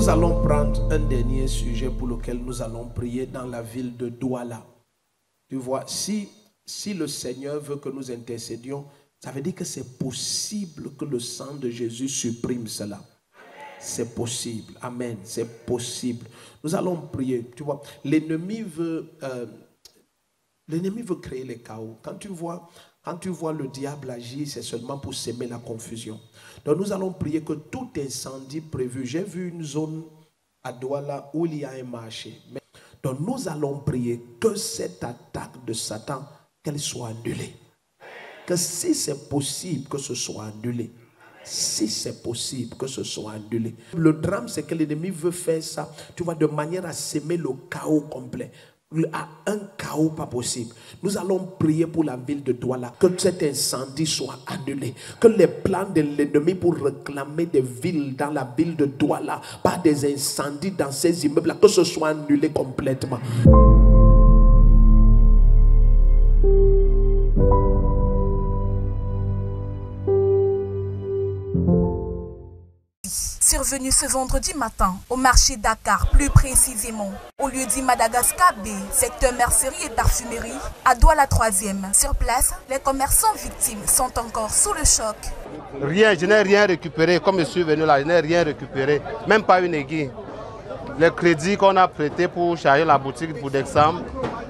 Nous allons prendre un dernier sujet pour lequel nous allons prier dans la ville de Douala. Tu vois, si le Seigneur veut que nous intercédions, ça veut dire que c'est possible que le sang de Jésus supprime cela. C'est possible. Amen. C'est possible. Nous allons prier. Tu vois, l'ennemi veut créer le chaos. Quand tu vois le diable agir, c'est seulement pour semer la confusion. Donc nous allons prier que tout incendie prévu, j'ai vu une zone à Douala où il y a un marché. Donc nous allons prier que cette attaque de Satan, qu'elle soit annulée. Que si c'est possible que ce soit annulé. Si c'est possible que ce soit annulé. Le drame, c'est que l'ennemi veut faire ça, tu vois, de manière à semer le chaos complet. À un chaos pas possible. Nous allons prier pour la ville de Douala, que cet incendie soit annulé, que les plans de l'ennemi pour réclamer des villes dans la ville de Douala par des incendies dans ces immeubles, que ce soit annulé complètement. Survenu ce vendredi matin au marché Dakar, plus précisément au lieu dit Madagascar B, secteur mercerie et parfumerie, à Douala 3e. Sur place, les commerçants victimes sont encore sous le choc. Rien, je n'ai rien récupéré. Comme je suis venu là, je n'ai rien récupéré, même pas une aiguille. Les crédits qu'on a prêtés pour charger la boutique pour décembre,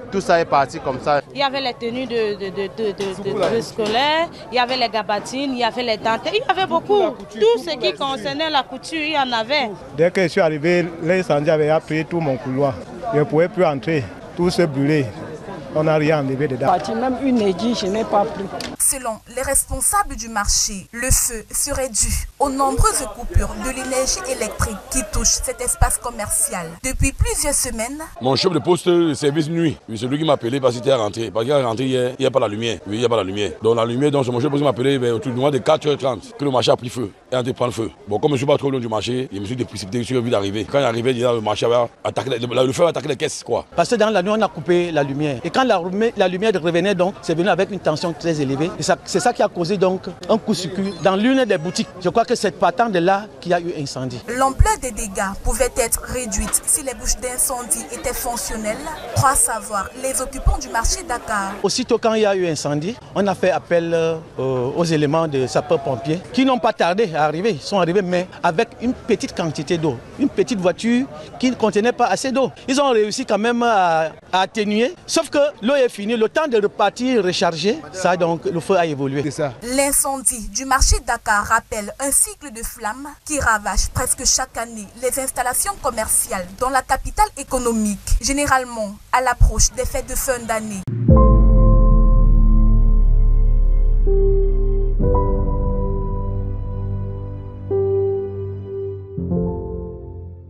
tout ça est parti comme ça. Il y avait les tenues de scolaires, il y avait les gabatines, il y avait les dentelles, il y avait beaucoup. Tout ce qui concernait la couture, il y en avait. Dès que je suis arrivé, l'incendie avait pris tout mon couloir. Je ne pouvais plus entrer, tout se brûlait. On n'a rien enlevé dedans. Même une aiguille, je n'ai pas pris. Selon les responsables du marché, le feu serait dû aux nombreuses coupures de l'énergie électrique qui touchent cet espace commercial. Depuis plusieurs semaines, mon chef de poste de service nuit, c'est lui qui m'a appelé parce qu'il est rentré. Parce qu'il est rentré hier, il n'y a pas la lumière. Oui, il n'y a pas la lumière. Donc la lumière, donc mon chef de poste m'a appelé autour du mois de 4h30 que le marché a pris feu et est en train de prendre feu. Bon, comme je ne suis pas trop loin du marché, je me suis précipité, je suis vite d'arriver. Quand il est arrivé, le marché avait attaqué, le feu a attaqué les caisses, quoi. Parce que dans la nuit, on a coupé la lumière. Et quand la lumière revenait, donc, c'est venu avec une tension très élevée. C'est ça qui a causé donc un coup-circuit dans l'une des boutiques. Je crois que c'est partant de là qu'il y a eu incendie. L'ampleur des dégâts pouvait être réduite si les bouches d'incendie étaient fonctionnelles, croient savoir les occupants du marché Dakar. Aussitôt quand il y a eu incendie, on a fait appel aux éléments de sapeurs-pompiers qui n'ont pas tardé à arriver. Ils sont arrivés mais avec une petite quantité d'eau, une petite voiture qui ne contenait pas assez d'eau. Ils ont réussi quand même à atténuer, sauf que l'eau est finie, le temps de repartir recharger, ça donc le feu a évolué. L'incendie du marché Dakar rappelle un cycle de flammes qui ravage presque chaque année les installations commerciales dans la capitale économique, généralement à l'approche des fêtes de fin d'année.